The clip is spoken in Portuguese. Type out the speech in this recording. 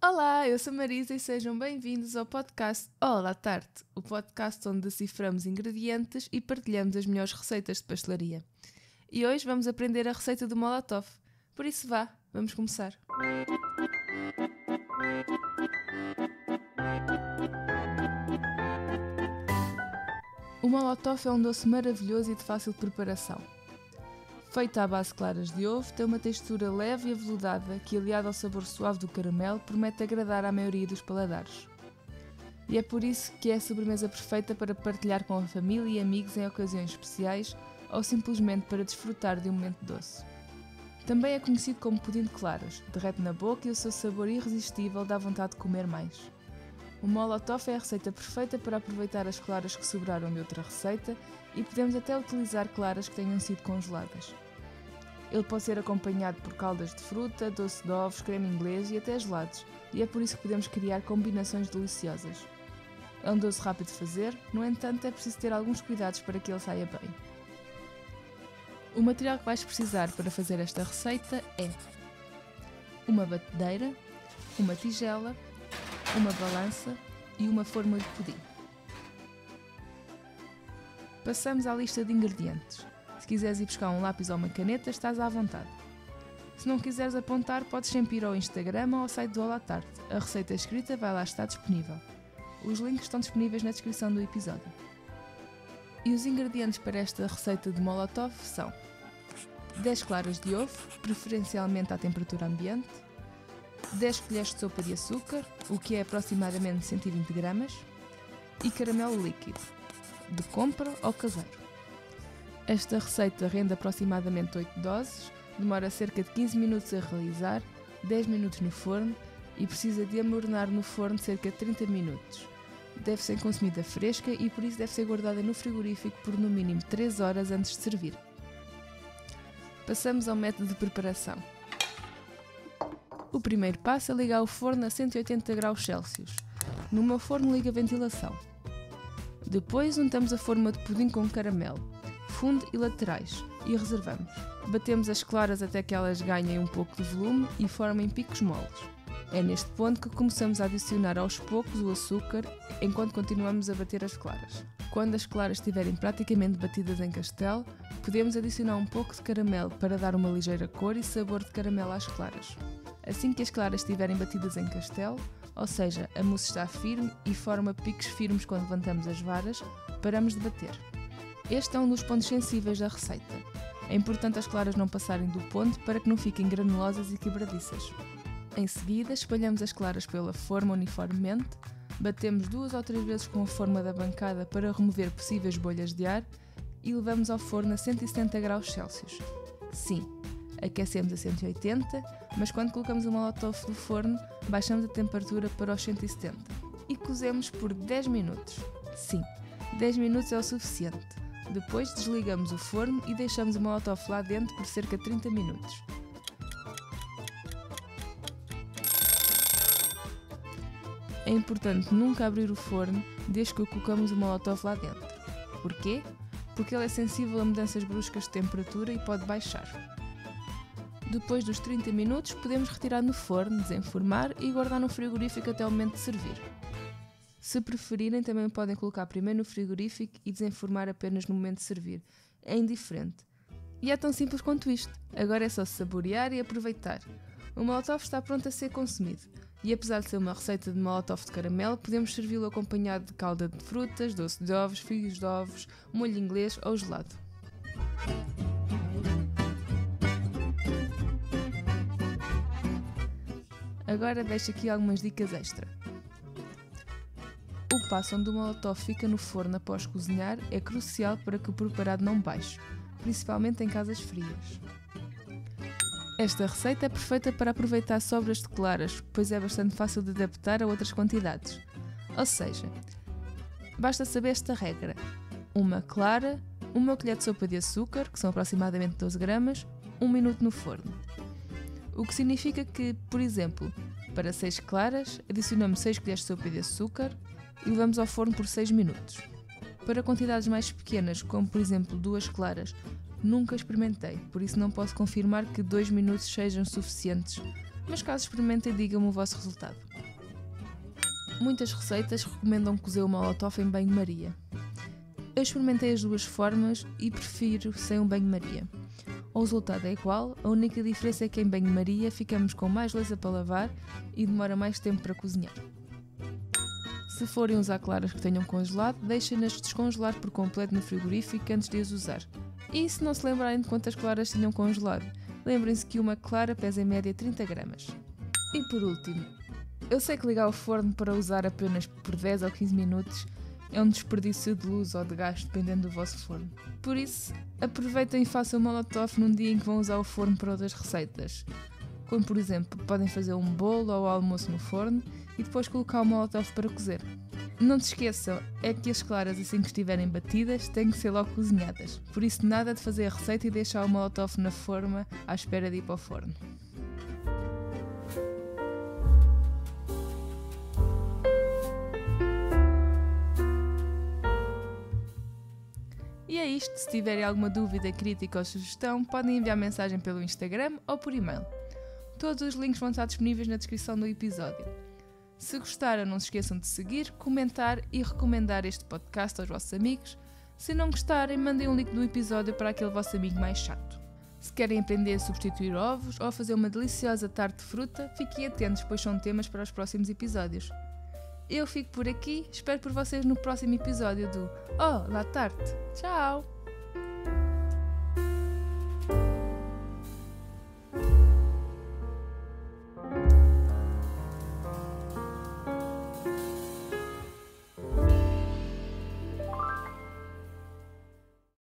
Olá, eu sou Marisa e sejam bem-vindos ao podcast Olá Tarte, o podcast onde deciframos ingredientes e partilhamos as melhores receitas de pastelaria. E hoje vamos aprender a receita do Molotov, por isso vá, vamos começar. O Molotov é um doce maravilhoso e de fácil preparação. Feita à base de claras de ovo, tem uma textura leve e aveludada que, aliada ao sabor suave do caramelo, promete agradar à maioria dos paladares. E é por isso que é a sobremesa perfeita para partilhar com a família e amigos em ocasiões especiais ou simplesmente para desfrutar de um momento doce. Também é conhecido como pudim de claras, derrete na boca e o seu sabor irresistível dá vontade de comer mais. O Molotov é a receita perfeita para aproveitar as claras que sobraram de outra receita e podemos até utilizar claras que tenham sido congeladas. Ele pode ser acompanhado por caldas de fruta, doce de ovos, creme inglês e até gelados, e é por isso que podemos criar combinações deliciosas. É um doce rápido de fazer, no entanto é preciso ter alguns cuidados para que ele saia bem. O material que vais precisar para fazer esta receita é uma batedeira, uma tigela, uma balança e uma forma de pudim. Passamos à lista de ingredientes. Se quiseres ir buscar um lápis ou uma caneta, estás à vontade. Se não quiseres apontar, podes sempre ir ao Instagram ou ao site do Olá Tarte. A receita escrita vai lá estar disponível. Os links estão disponíveis na descrição do episódio. E os ingredientes para esta receita de Molotov são 10 claras de ovo, preferencialmente à temperatura ambiente, 10 colheres de sopa de açúcar, o que é aproximadamente 120 gramas, e caramelo líquido, de compra ou caseiro. Esta receita rende aproximadamente 8 doses, demora cerca de 15 minutos a realizar, 10 minutos no forno e precisa de amornar no forno cerca de 30 minutos. Deve ser consumida fresca e por isso deve ser guardada no frigorífico por no mínimo 3 horas antes de servir. Passamos ao método de preparação. O primeiro passo é ligar o forno a 180 graus Celsius. No meu forno liga a ventilação. Depois untamos a forma de pudim com caramelo, fundo e laterais, e reservamos. Batemos as claras até que elas ganhem um pouco de volume e formem picos moles. É neste ponto que começamos a adicionar aos poucos o açúcar enquanto continuamos a bater as claras. Quando as claras estiverem praticamente batidas em castelo, podemos adicionar um pouco de caramelo para dar uma ligeira cor e sabor de caramelo às claras. Assim que as claras estiverem batidas em castelo, ou seja, a mousse está firme e forma picos firmes quando levantamos as varas, paramos de bater. Este é um dos pontos sensíveis da receita. É importante as claras não passarem do ponto para que não fiquem granulosas e quebradiças. Em seguida, espalhamos as claras pela forma uniformemente, batemos 2 ou 3 vezes com a forma da bancada para remover possíveis bolhas de ar e levamos ao forno a 170 graus Celsius. Sim, aquecemos a 180, mas quando colocamos o Molotov no forno, baixamos a temperatura para os 170 e cozemos por 10 minutos. Sim, 10 minutos é o suficiente. Depois desligamos o forno e deixamos o Molotov lá dentro por cerca de 30 minutos. É importante nunca abrir o forno desde que colocamos o Molotov lá dentro. Porquê? Porque ele é sensível a mudanças bruscas de temperatura e pode baixar. Depois dos 30 minutos, podemos retirar no forno, desenformar e guardar no frigorífico até o momento de servir. Se preferirem, também podem colocar primeiro no frigorífico e desenformar apenas no momento de servir. É indiferente. E é tão simples quanto isto. Agora é só saborear e aproveitar. O Molotov está pronto a ser consumido. E apesar de ser uma receita de Molotov de caramelo, podemos servi-lo acompanhado de calda de frutas, doce de ovos, figos de ovos, molho inglês ou gelado. Agora deixo aqui algumas dicas extra. O passo onde o Molotov fica no forno após cozinhar é crucial para que o preparado não baixe, principalmente em casas frias. Esta receita é perfeita para aproveitar sobras de claras, pois é bastante fácil de adaptar a outras quantidades. Ou seja, basta saber esta regra: uma clara, uma colher de sopa de açúcar, que são aproximadamente 12 gramas, 1 minuto no forno. O que significa que, por exemplo, para 6 claras, adicionamos 6 colheres de sopa de açúcar e levamos ao forno por 6 minutos. Para quantidades mais pequenas, como por exemplo 2 claras, nunca experimentei, por isso não posso confirmar que 2 minutos sejam suficientes Mas caso experimentem, digam-me o vosso resultado. Muitas receitas recomendam cozer o molotov em banho-maria. Eu experimentei as duas formas e prefiro sem um banho-maria. O resultado é igual, a única diferença é que em banho-maria ficamos com mais louça para lavar e demora mais tempo para cozinhar. Se forem usar claras que tenham congelado, deixem-nas descongelar por completo no frigorífico antes de as usar. E se não se lembrarem de quantas claras tinham congelado, lembrem-se que uma clara pesa em média 30 gramas. E por último, eu sei que ligar o forno para usar apenas por 10 ou 15 minutos é um desperdício de luz ou de gás, dependendo do vosso forno. Por isso, aproveitem e façam o molotov num dia em que vão usar o forno para outras receitas. Como, por exemplo, podem fazer um bolo ou almoço no forno e depois colocar o molotov para cozer. Não se esqueçam, é que as claras, assim que estiverem batidas, têm que ser logo cozinhadas. Por isso, nada de fazer a receita e deixar o molotov na forma à espera de ir para o forno. E é isto, se tiverem alguma dúvida, crítica ou sugestão, podem enviar mensagem pelo Instagram ou por e-mail. Todos os links vão estar disponíveis na descrição do episódio. Se gostaram, não se esqueçam de seguir, comentar e recomendar este podcast aos vossos amigos. Se não gostarem, mandem um link do episódio para aquele vosso amigo mais chato. Se querem aprender a substituir ovos ou a fazer uma deliciosa tarte de fruta, fiquem atentos, pois são temas para os próximos episódios. Eu fico por aqui, espero por vocês no próximo episódio do Oh, La Tarte. Tchau!